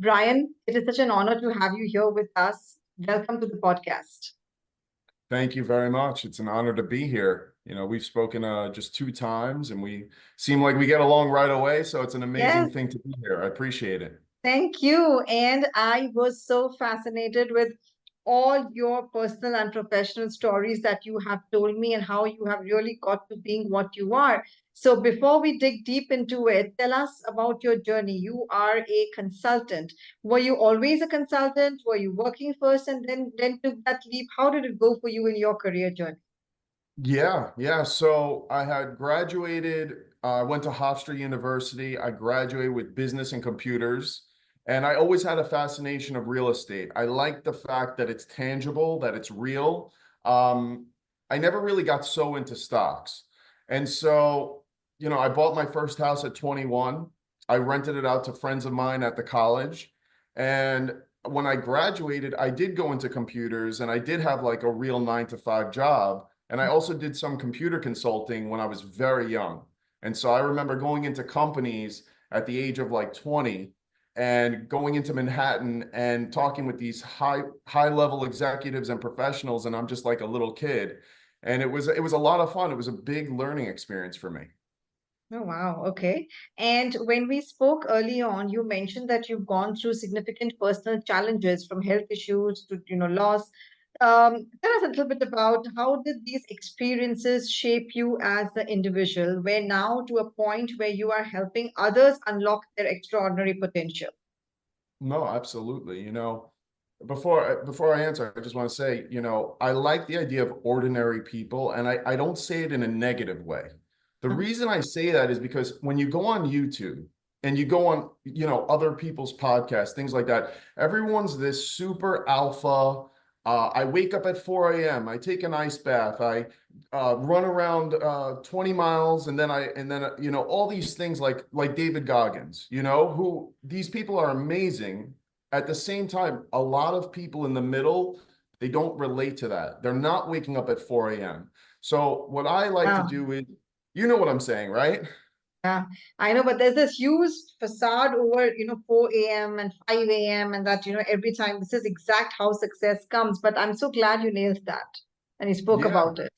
Brian, it is such an honor to have you here with us. Welcome to the podcast. Thank you very much. It's an honor to be here. We've spoken just two times and we seem like we get along right away. So it's an Yes, amazing thing to be here. I appreciate it. thank you. And I was so fascinated with all your personal and professional stories that you have told me and how you have really got to being what you are. So before we dig deep into it, tell us about your journey. You are a consultant. Were you always a consultant? Were you working first and then took that leap? How did it go for you in your career journey? Yeah. So I had graduated, I went to Hofstra University. I graduated with business and computers. And I always had a fascination of real estate. I like the fact that it's tangible, that it's real. Um, I never really got so into stocks. And so, I bought my first house at 21. I rented it out to friends of mine at the college. And when I graduated, I did go into computers and I did have like a real 9 to 5 job. And I also did some computer consulting when I was very young. And so I remember going into companies at the age of like 20 and going into Manhattan and talking with these high level executives and professionals. And I'm just like a little kid. And it was a lot of fun. It was a big learning experience for me. Oh, wow. Okay. And when we spoke early on, you mentioned that you've gone through significant personal challenges from health issues to, loss. Tell us a little bit about how did these experiences shape you as the individual, where now to a point where you are helping others unlock their extraordinary potential. No, absolutely. Before I answer, I just want to say, I like the idea of ordinary people, and I don't say it in a negative way. The reason I say that is because when you go on YouTube and you go on, other people's podcasts, things like that, everyone's this super alpha. I wake up at 4 a.m. I take an ice bath. I run around 20 miles, and then all these things like David Goggins, who these people are amazing. At the same time, a lot of people in the middle, they don't relate to that. They're not waking up at 4 a.m. So what I like to Yeah. do is, you know what I'm saying, right? Yeah, I know, but there's this huge facade over, 4 a.m. and 5 a.m. and that, every time this is exact how success comes. But I'm so glad you nailed that and you spoke Yeah. about it.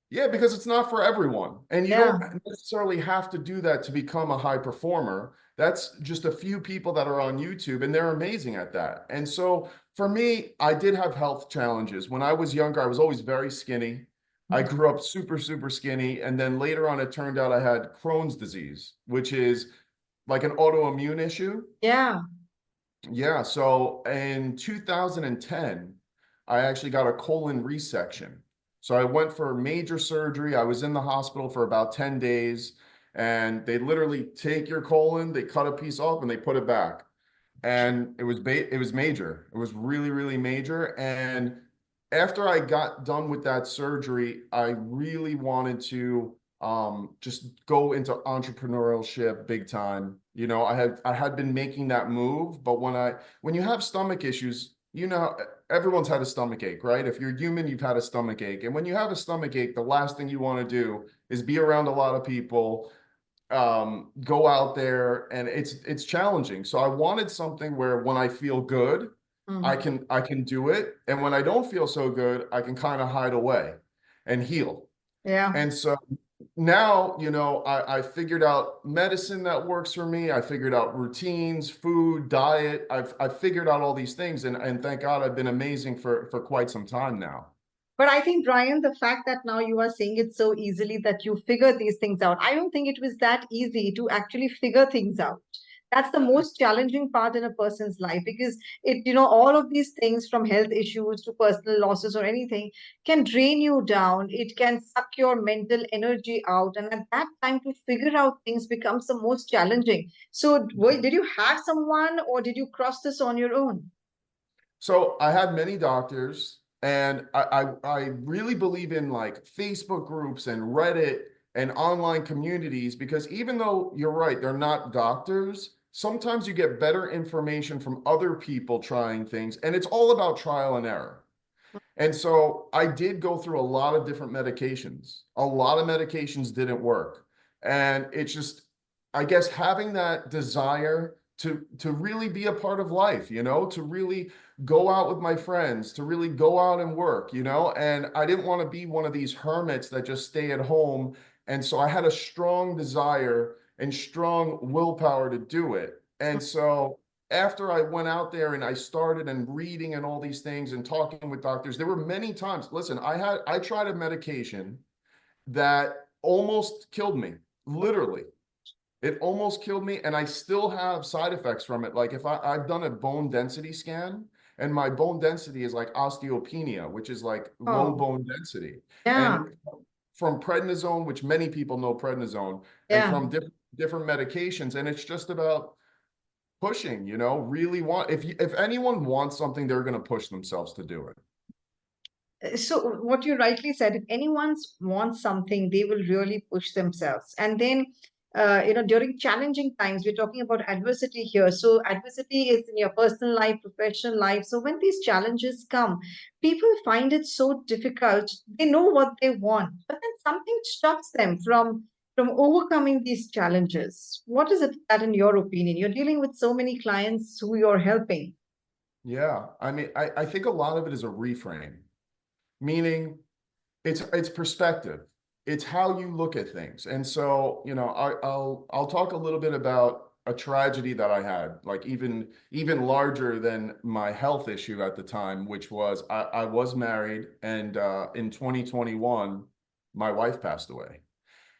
Yeah, because it's not for everyone. And you Yeah. don't necessarily have to do that to become a high performer. That's just a few people that are on YouTube, and they're amazing at that. And so for me, I did have health challenges. When I was younger, I was always very skinny. I grew up super, super skinny. And then later on, it turned out I had Crohn's disease, which is like an autoimmune issue. Yeah. Yeah. So in 2010, I actually got a colon resection. So I went for major surgery. I was in the hospital for about 10 days, and they literally take your colon, they cut a piece off and they put it back. And it was major. It was really, really major. And after I got done with that surgery, I really wanted to just go into entrepreneurship big time. I had been making that move, but when you have stomach issues, everyone's had a stomach ache, right? If you're human, you've had a stomach ache. And when you have a stomach ache, the last thing you want to do is be around a lot of people, go out there, and it's challenging. So I wanted something where when I feel good, I Mhm. can I can do it, and when I don't feel so good, I can kind of hide away and heal. Yeah. And so now, I figured out medicine that works for me. I figured out routines, food, diet. I've figured out all these things, and thank God I've been amazing for quite some time now. But I think, Brian, the fact that now you are saying it so easily that you figure these things out, I don't think it was that easy to actually figure things out. That's the most challenging part in a person's life because all of these things from health issues to personal losses or anything can drain you down. It can suck your mental energy out. And at that time, to figure out things becomes the most challenging. So, did you have someone or did you cross this on your own? So I had many doctors, and I really believe in like Facebook groups and Reddit and online communities, because even though you're right, they're not doctors, sometimes you get better information from other people trying things, and it's all about trial and error. And so I did go through a lot of different medications. A lot of medications didn't work. And it's just, I guess, having that desire to really be a part of life, you know, to really go out with my friends, to really go out and work, you know, and I didn't want to be one of these hermits that just stay at home. And so I had a strong desire and strong willpower to do it. And so after I went out there and I started and reading and all these things and talking with doctors, there were many times, listen, I tried a medication that almost killed me, literally. It almost killed me, and I still have side effects from it. Like if I've done a bone density scan, and my bone density is like osteopenia, which is like low Oh, bone density. yeah, And from prednisone, which many people know prednisone, and yeah. from different medications, and it's just about pushing, you know, really want if anyone wants something, they're going to push themselves to do it. So what you rightly said, if anyone wants something, they will really push themselves. And then, during challenging times, we're talking about adversity here. So adversity is in your personal life, professional life. So when these challenges come, people find it so difficult. They know what they want, but then something stops them from overcoming these challenges. What is it that, in your opinion, you're dealing with so many clients who you're helping? Yeah, I mean, I think a lot of it is a reframe, meaning it's perspective. It's how you look at things. And so, you know, I'll talk a little bit about a tragedy that I had, like even larger than my health issue at the time, which was I was married, and in 2021, my wife passed away.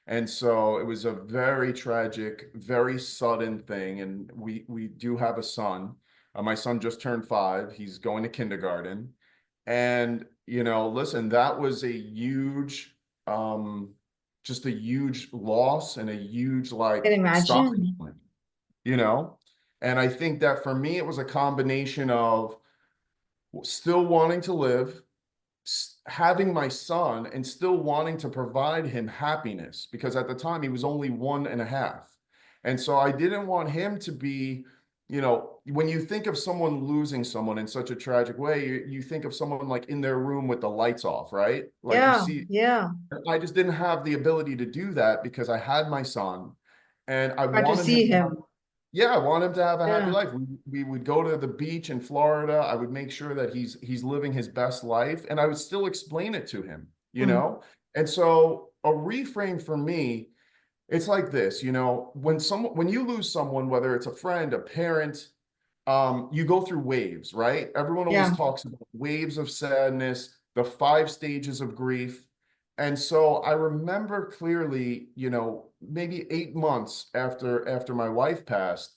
And so it was a very tragic, very sudden thing. And we do have a son. My son just turned 5. He's going to kindergarten. And, you know, listen, that was a huge, just a huge loss and a huge Can like stopping imagine. point, you know? And I think that for me, it was a combination of still wanting to live, having my son, and still wanting to provide him happiness, because at the time he was only 1.5. And so I didn't want him to be, you know, when you think of someone losing someone in such a tragic way, you think of someone like in their room with the lights off, right? Like you Yeah, see, yeah. I just didn't have the ability to do that because I had my son, and I But to wanted him see to have, him. yeah, I want him to have a happy Yeah. life. We would go to the beach in Florida. I would make sure that he's living his best life, and I would still explain it to him, you Mm. know? And so a reframe for me, it's like this, you know, when you lose someone, whether it's a friend, a parent, you go through waves, right? Everyone always Yeah. talks about waves of sadness, the 5 stages of grief. And so I remember clearly, you know, maybe 8 months after my wife passed,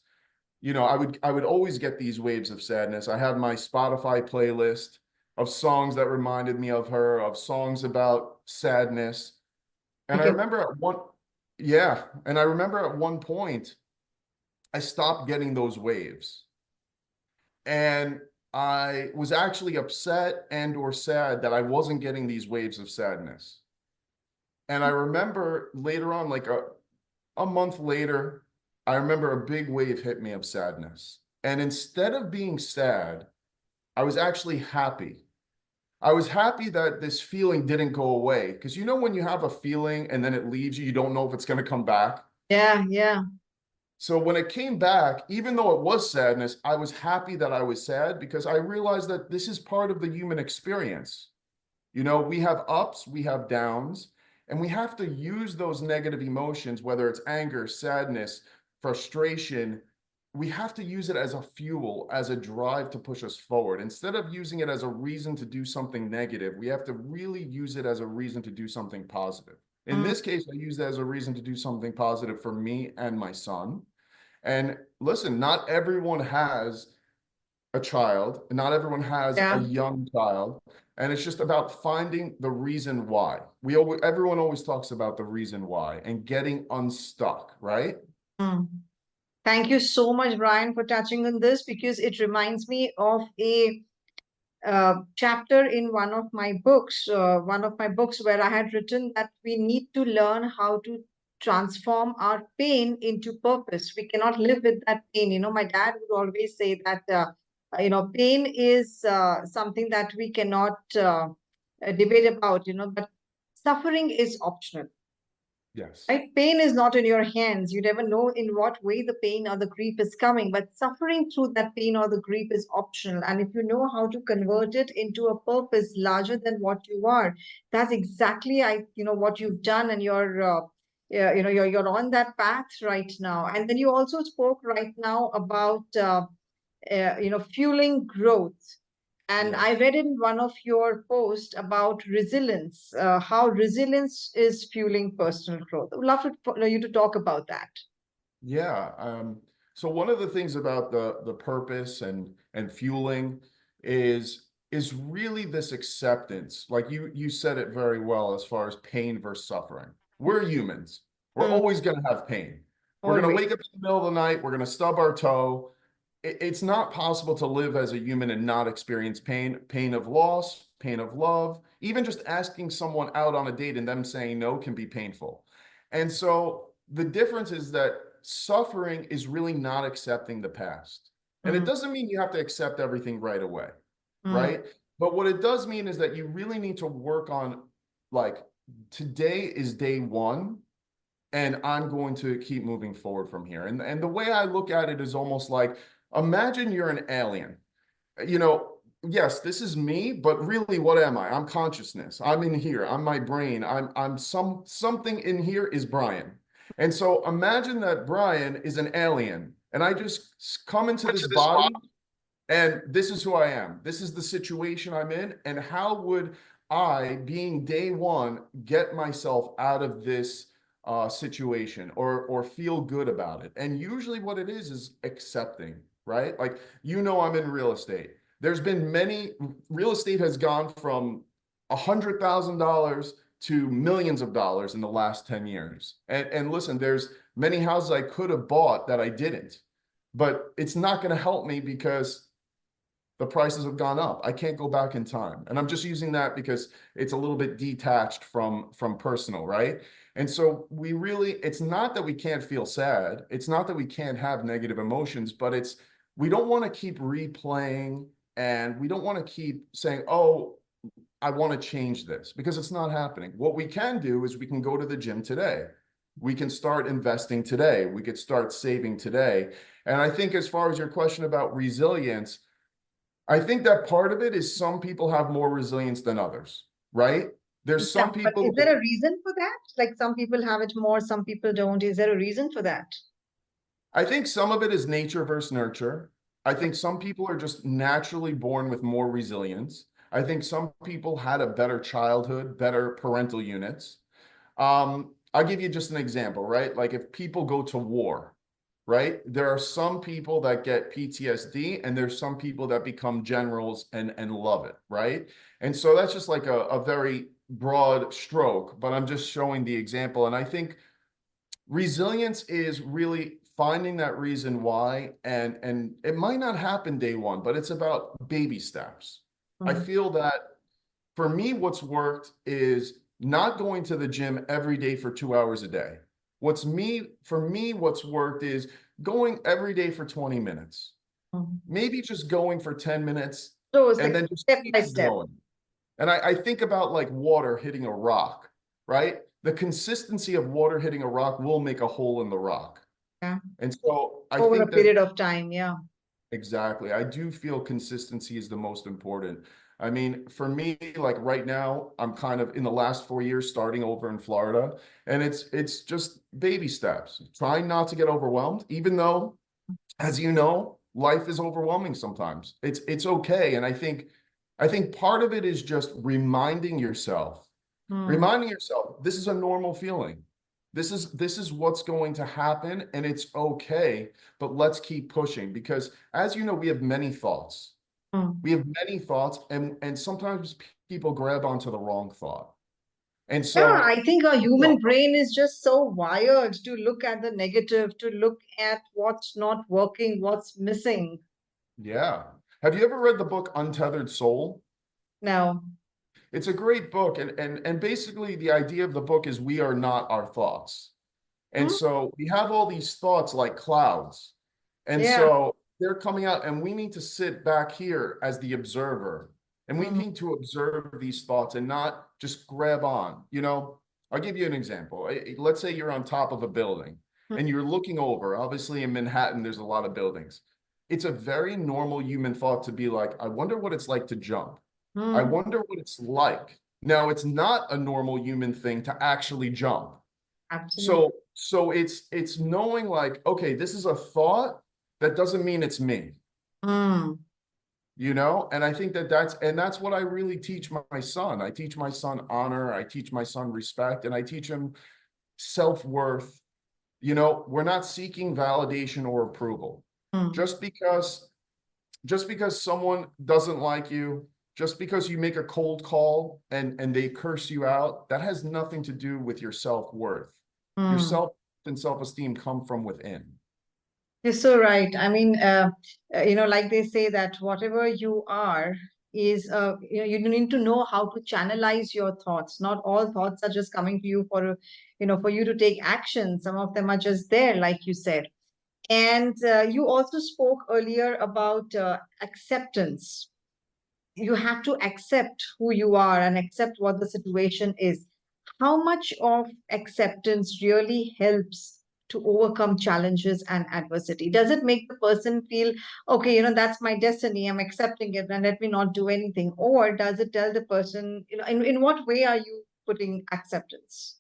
you know, I would always get these waves of sadness. I had my Spotify playlist of songs that reminded me of her, of songs about sadness. And I Okay. remember at one, yeah, and I remember at one point I stopped getting those waves. And I was actually upset and or sad that I wasn't getting these waves of sadness. And I remember later on, like a month later, I remember a big wave hit me of sadness. And instead of being sad, I was actually happy. I was happy that this feeling didn't go away. Because you know, when you have a feeling and then it leaves you, you don't know if it's going to come back. Yeah, yeah. So when it came back, even though it was sadness, I was happy that I was sad because I realized that this is part of the human experience. You know, we have ups, we have downs, and we have to use those negative emotions, whether it's anger, sadness, frustration. We have to use it as a fuel, as a drive to push us forward. Instead of using it as a reason to do something negative, we have to really use it as a reason to do something positive. In Mm. this case, I use it as a reason to do something positive for me and my son. And listen, not everyone has a child, not everyone has a Yeah. young child, and it's just about finding the reason why. Everyone always talks about the reason why and getting unstuck, right? Mm. Thank you so much, Brian, for touching on this because it reminds me of a chapter in one of my books where I had written that we need to learn how to transform our pain into purpose. We cannot live with that pain. My dad would always say that, pain is something that we cannot debate about, but suffering is optional. Yes. Right? Pain is not in your hands. You never know in what way the pain or the grief is coming, but suffering through that pain or the grief is optional. And if you know how to convert it into a purpose larger than what you are, that's exactly what you've done, and yeah, you're on that path right now. And then you also spoke right now about fueling growth. And I Yes. read in one of your posts about resilience, how resilience is fueling personal growth. I would love for you to talk about that. Yeah. So one of the things about the purpose and fueling is really this acceptance. Like you said it very well as far as pain versus suffering. We're humans. We're Mm, always going to have pain. We're going to always. wake up in the middle of the night. We're going to stub our toe. It's not possible to live as a human and not experience pain, pain of loss, pain of love. Even just asking someone out on a date and them saying no can be painful. And so the difference is that suffering is really not accepting the past. And it Mm, doesn't mean you have to accept everything right away, mm, right? But what it does mean is that you really need to work on, like, today is day one, and I'm going to keep moving forward from here. And the way I look at it is almost like, imagine you're an alien. You know, yes, this is me, but really, what am I? I'm consciousness. I'm in here. I'm my brain. I'm something in here is Brian. And so imagine that Brian is an alien, and I just come into this body, and this is who I am. This is the situation I'm in. And how would I, being day one, get myself out of this situation, or feel good about it? And usually what it is accepting, right? Like, I'm in real estate. There's been real estate has gone from $100,000 to millions of dollars in the last 10 years. And listen, there's many houses I could have bought that I didn't, but it's not going to help me because the prices have gone up. I can't go back in time. And I'm just using that because it's a little bit detached from personal, right? And so it's not that we can't feel sad. It's not that we can't have negative emotions, but we don't want to keep replaying, and we don't want to keep saying, "Oh, I want to change this," because it's not happening. What we can do is we can go to the gym today. We can start investing today. We could start saving today. And I think, as far as your question about resilience, I think that part of it is some people have more resilience than others, right? There's Yeah, some but people, is there a reason for that? Like some people have it more, some people don't. Is there a reason for that? I think some of it is nature versus nurture. I think some people are just naturally born with more resilience. I think some people had a better childhood, better parental units. I'll give you just an example, right? Like, if people go to war, right? There are some people that get PTSD, and there's some people that become generals and love it, right? And so that's just like a very broad stroke, but I'm just showing the example. And I think resilience is really finding that reason why, and it might not happen day one, but it's about baby steps. I Mm, feel that for me, what's worked is not going to the gym every day for 2 hours a day. What's worked is going every day for 20 minutes, mm. maybe just going for 10 minutes, So it's and like then just step keep by step. going. And I think about, like, water hitting a rock, right? The consistency of water hitting a rock will make a hole in the rock. Yeah. And so I Over a think that period of time. Yeah. exactly. I do feel consistency is the most important. I mean, for me, like right now, I'm kind of in the last 4 years starting over in Florida, and it's just baby steps. Trying not to get overwhelmed, even though, as you know, life is overwhelming sometimes. It's okay. And I think part of it is just Mm, reminding yourself, this is a normal feeling. This is what's going to happen, and it's okay, but let's keep pushing, because, as you know, we have many thoughts. mm. We have many thoughts, and sometimes people grab onto the wrong thought. And Yeah, so, I think our human no, brain is just so wired to look at the negative, to look at what's not working, what's missing. yeah. Have you ever read the book Untethered Soul? No. It's a great book, and basically the idea of the book is we are not our thoughts. And Mm, so we have all these thoughts like clouds. And yeah. so they're coming out, and we need to sit back here as the observer. And we Mm, need to observe these thoughts and not just grab on. I'll give you an example. Let's say you're on top of a building and you're looking over. Obviously, in Manhattan, there's a lot of buildings. It's a very normal human thought to be like, I wonder what it's like to jump. I Mm, wonder what it's like. Now, it's not a normal human thing to actually jump. absolutely. So it's knowing like, okay, this is a thought. That doesn't mean it's me, Mm, you know? And I think that that's what I really teach my son. I teach my son honor. I teach my son respect, and I teach him self-worth. You know, we're not seeking validation or approval. mm, Just because just because someone doesn't like you, just because you make a cold call and they curse you out, that has nothing to do with your self-worth. Your mm. self and self-esteem come from within. You're so right. I mean, like they say that whatever you are is, you need to know how to channelize your thoughts. Not all thoughts are just coming to you for you to take action. Some of them are just there, like you said. And you also spoke earlier about acceptance. You have to accept who you are and accept what the situation is. How much of acceptance really helps to overcome challenges and adversity? Does it make the person feel, okay, that's my destiny, I'm accepting it, and let me not do anything? Or does it tell the person, in what way are you putting acceptance?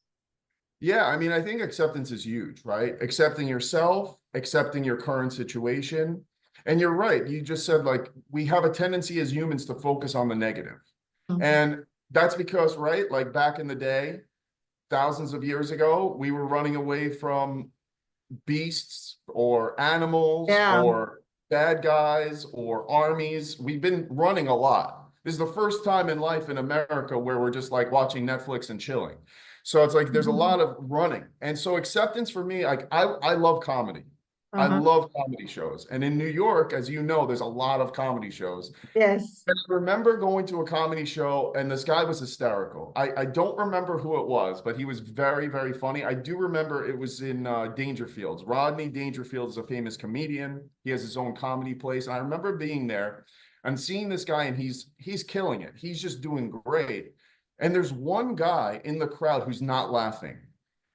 Yeah, I mean, I think acceptance is huge, right? Accepting yourself, accepting your current situation. And you're right. You just said like we have a tendency as humans to focus on the negative. Mhm. And that's because, right, like back in the day, thousands of years ago, we were running away from beasts or animals Yeah. or bad guys or armies. We've been running a lot. This is the first time in life in America where we're just like watching Netflix and chilling. So it's like there's a lot of running. And so acceptance for me, like I love comedy. I Uh-huh. love comedy shows. And in New York, as you know, there's a lot of comedy shows. Yes. I remember going to a comedy show and this guy was hysterical. I don't remember who it was, but he was very, very funny. I do remember it was in Dangerfields. Rodney Dangerfield is a famous comedian. He has his own comedy place. And I remember being there and seeing this guy and he's killing it. He's just doing great. And there's one guy in the crowd who's not laughing.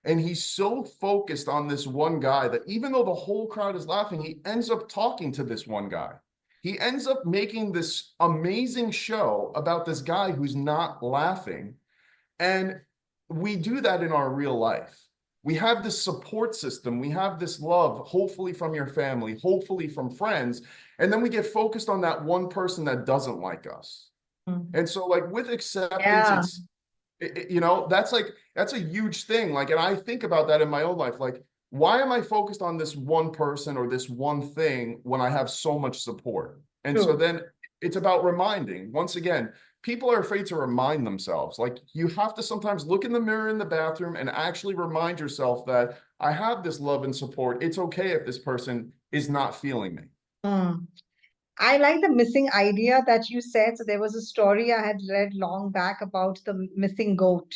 And he's so focused on this one guy that even though the whole crowd is laughing, he ends up talking to this one guy. He ends up making this amazing show about this guy who's not laughing. And we do that in our real life. We have this support system. We have this love, hopefully from your family, hopefully from friends. And then we get focused on that one person that doesn't like us. Mm. And so, like with acceptance, Yeah. that's a huge thing. Like, and I think about that in my own life. Like, why am I focused on this one person or this one thing when I have so much support? And so True. then it's about reminding. Once again, people are afraid to remind themselves. Like, you have to sometimes look in the mirror in the bathroom and actually remind yourself that I have this love and support. It's okay if this person is not feeling me. Mm. I like the missing idea that you said. So there was a story I had read long back about the missing goat,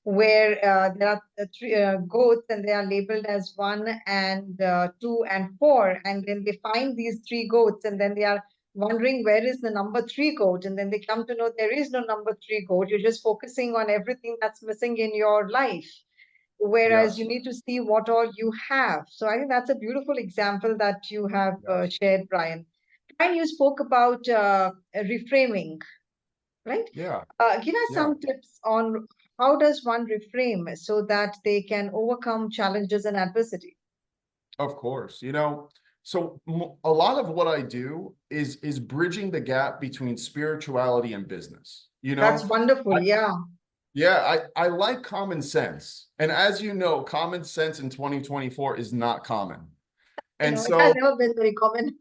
where there are three goats and they are labeled as one and two and four. And then they find these three goats and then they are wondering where is the number three goat. And then they come to know there is no number three goat. You're just focusing on everything that's missing in your life. Whereas you Yes. need to see what all you have. So I think that's a beautiful example that you have Yes. shared, Brian. Brian, you spoke about reframing, right? Yeah. Give us Yeah. some tips on how does one reframe so that they can overcome challenges and adversity. Of course, so a lot of what I do is bridging the gap between spirituality and business. That's wonderful. I, Yeah. yeah, I like common sense. And as you know, common sense in 2024 is not common. I And know it has so, never been very common.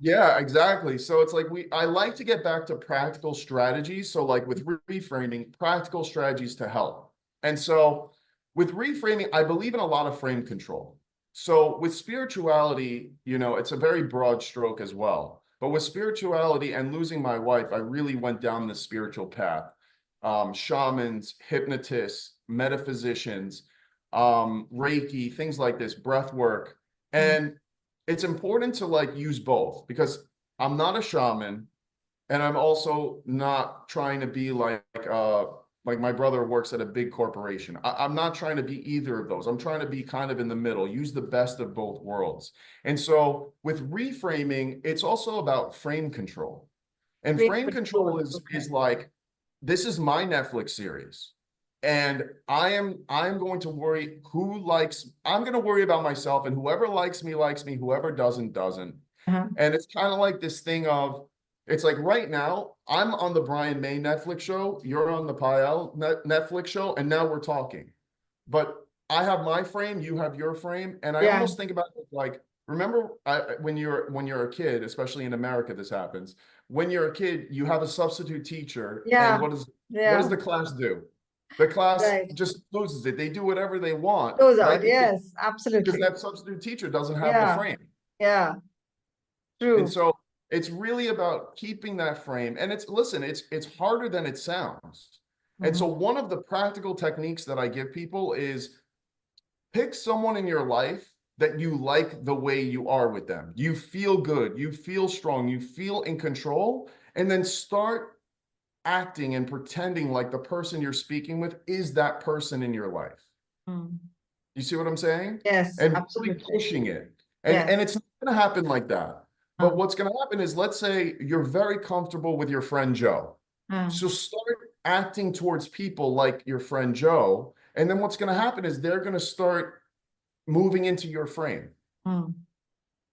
yeah, exactly. So it's like I like to get back to practical strategies. So like with reframing, practical strategies to help. And so with reframing, I believe in a lot of frame control. So with spirituality, it's a very broad stroke as well. But with spirituality and losing my wife, I really went down this spiritual path. Shamans, hypnotists, metaphysicians, Reiki, things like this, breath work. Mm, And it's important to like use both because I'm not a shaman and I'm also not trying to be like my brother works at a big corporation. I'm not trying to be either of those. I'm trying to be kind of in the middle, use the best of both worlds. And so with reframing, it's also about frame control. And Great frame control control. is Okay. like, this is my Netflix series. And I'm going to worry who likes, I'm going to worry about myself, and whoever likes me, whoever doesn't, doesn't. Uh-huh. And it's kind of like this thing of, it's like right now, I'm on the Brian May Netflix show, you're on the Pael Netflix show, and now we're talking. But I have my frame, you have your frame, and I Yeah. almost think about it like, remember when you're a kid, especially in America, this happens. When you're a kid, you have a substitute teacher, and Yeah. what does Yeah. the class do? The class Right. just loses it. They do whatever they want, Those right? out. Yes, Because absolutely. that substitute teacher doesn't have the Yeah. frame. Yeah. And True. so it's really about keeping that frame. And it's harder than it sounds. And so Mhm. one of the practical techniques that I give people is pick someone in your life that you like the way you are with them. You feel good, you feel strong, you feel in control, and then start acting and pretending like the person you're speaking with is that person in your life. Mm. You see what I'm saying? Yes, And really absolutely. pushing it. Yes. And it's not going to happen like that. But Mm. what's going to happen is, let's say you're very comfortable with your friend Joe. Mm. So start acting towards people like your friend Joe. And then what's going to happen is they're going to start moving into your frame. Mm.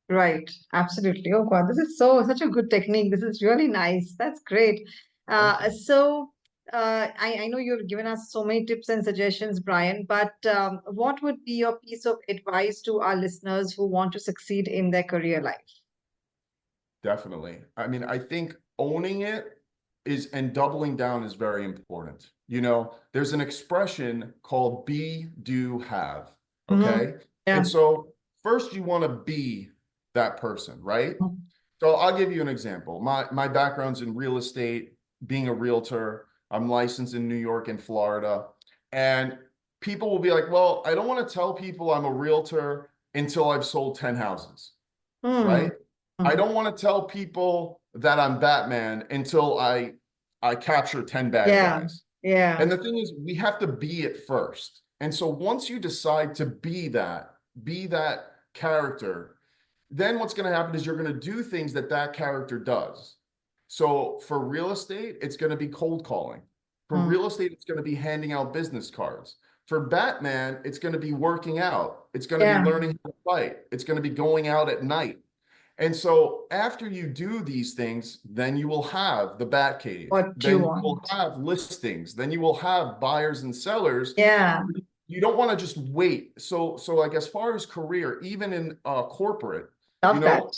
Right. Absolutely. Oh God, this is such a good technique. This is really nice. That's great. Thank you. I know you've given us so many tips and suggestions, Brian, but what would be your piece of advice to our listeners who want to succeed in their career life? Definitely. I mean, I think owning it is and doubling down is very important. There's an expression called be, do, have. Hmm. Okay. And Yeah. so first you want to be that person, right? So I'll give you an example. My background's in real estate, being a realtor. I'm licensed in New York and Florida. And people will be like, well, I don't want to tell people I'm a realtor until I've sold 10 houses, Hmm. right? I Hmm. don't want to tell people that I'm Batman until I capture 10 bad Yeah. guys. Yeah. And the thing is, we have to be it first. And so once you decide to be that character, then what's going to happen is you're going to do things that that character does. So for real estate, it's going to be cold calling. For Hmm. real estate, it's going to be handing out business cards. For Batman, it's going to be working out. It's going to be Yeah. learning how to fight. It's going to be going out at night. And so after you do these things, then you will have the Bat Cave. What you Then you will want. have listings. Then you will have buyers and sellers. Yeah. You don't want to just wait. So like as far as career, even in corporate, you Love that. know,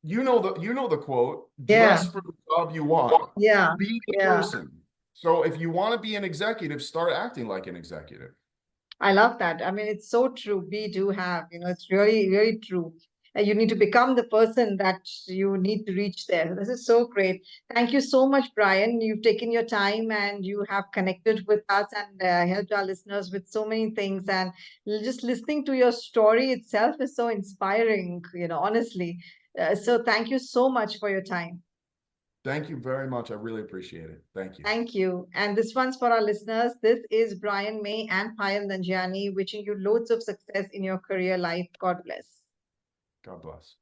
you know the quote, Yeah. dress for the job you want, Yeah. be the Yeah. person. So if you want to be an executive, start acting like an executive. I love that. I mean, it's so true. We do have, it's really, really true. And you need to become the person that you need to reach there. This is so great. Thank you so much, Brian. You've taken your time and you have connected with us and helped our listeners with so many things. And just listening to your story itself is so inspiring, honestly. So thank you so much for your time. Thank you very much. I really appreciate it. Thank you. Thank you. And this one's for our listeners. This is Brian May and Payal Nanjiani wishing you loads of success in your career life. God bless. God bless.